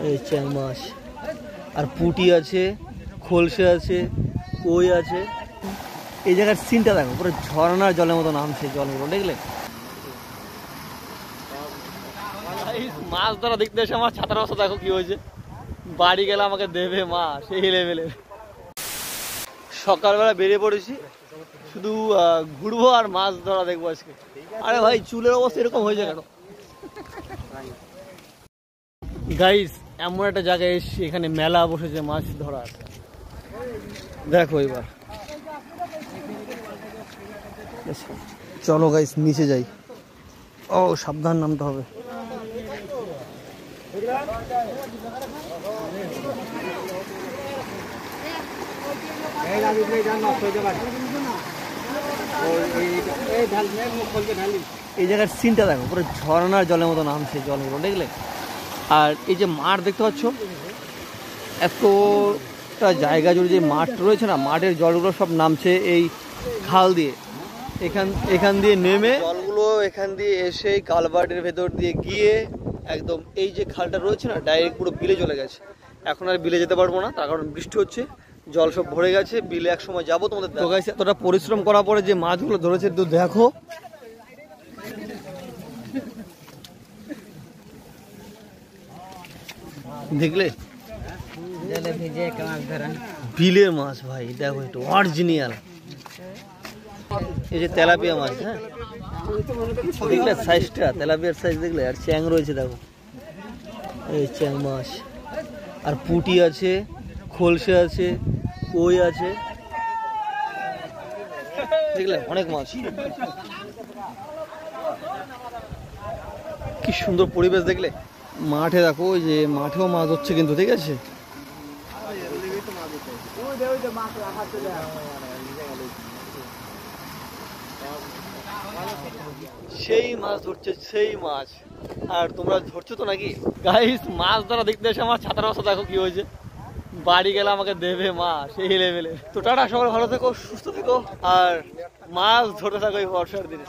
এই চ্যাং মাছ আর পুঁটি আছে, খোলসে আছে, কই আছে। এই জায়গার সিনটা দেখো, পুরো ঝর্ণার জলের মতো নামছে জলগুলো, দেখলে? মাছ ধরা দেখতে এসে আমার ছাতার অবস্থা দেখো কি হয়েছে। বাড়ি গেলে আমাকে দেবে মা, সেই লেভেলের। সকালবেলা বেরিয়ে পড়েছি, শুধু ঘুরবো আর মাছ ধরা দেখবো আজকে। আরে ভাই, চুলের অবস্থা এরকম হয়েছে কেন? গাইস, এমন একটা জায়গায় এসেছি, এখানে মেলা বসেছে মাছ ধরার। দেখো এবার, চলো গাইস নিচে যাই। ও সাবধান নামতে হবে। এই জায়গার সিনটা দেখো, পুরো ঝর্ণার জলের মতো নামছে জলগুলো, দেখলে? আর এই যে মাঠ দেখতে পাচ্ছ, এতটা জায়গা জুড়ে যে মাঠ রয়েছে না, মাঠের জলগুলো সব নামছে এই খাল দিয়ে। এখান দিয়ে নেমে জলগুলো এখান দিয়ে এসে কালভার্টের ভেতর দিয়ে গিয়ে একদম এই যে খালটা রয়েছে না, ডাইরেক্ট পুরো বিলে চলে গেছে। এখন আর বিলে যেতে পারবো না, তার কারণ বৃষ্টি হচ্ছে, জল সব ভরে গেছে। বিলে এক সময় যাবো তোমাদের। তো গাইস, এতটা পরিশ্রম করার পরে যে মাছগুলো ধরেছে তো দেখো, দেখলে? বিলের মাছ ভাই, দেখো একটু অরিজিনাল। এই যে তেলাপিয়া মাছ, হ্যাঁ দেখলে সাইজটা, তেলাপিয়ার সাইজ দেখলে? আর চ্যাং রয়েছে দেখো, এই চ্যাং মাছ আর পুঁটি আছে, খোলসে আছে, কই আছে, দেখলে? অনেক মাছ। কি সুন্দর পরিবেশ, দেখলে? মাঠে দেখো, ওই যে মাঠেও মাছ হচ্ছে কিন্তু, ঠিক আছে? সেই মাছ ধরছে, সেই মাছ। আর তোমরা ধরছো তো নাকি? গাইস, মাছ ধরা দেখতে এসে আমার ছাতার অবস্থা দেখো কি হয়েছে। বাড়ি গেলে আমাকে দেবে মা, সেই লেভেলের। তো টাটা, সবাই ভালো থেকো, সুস্থ থেকো, আর মাছ ধরতে থাকো এই বর্ষার দিনে।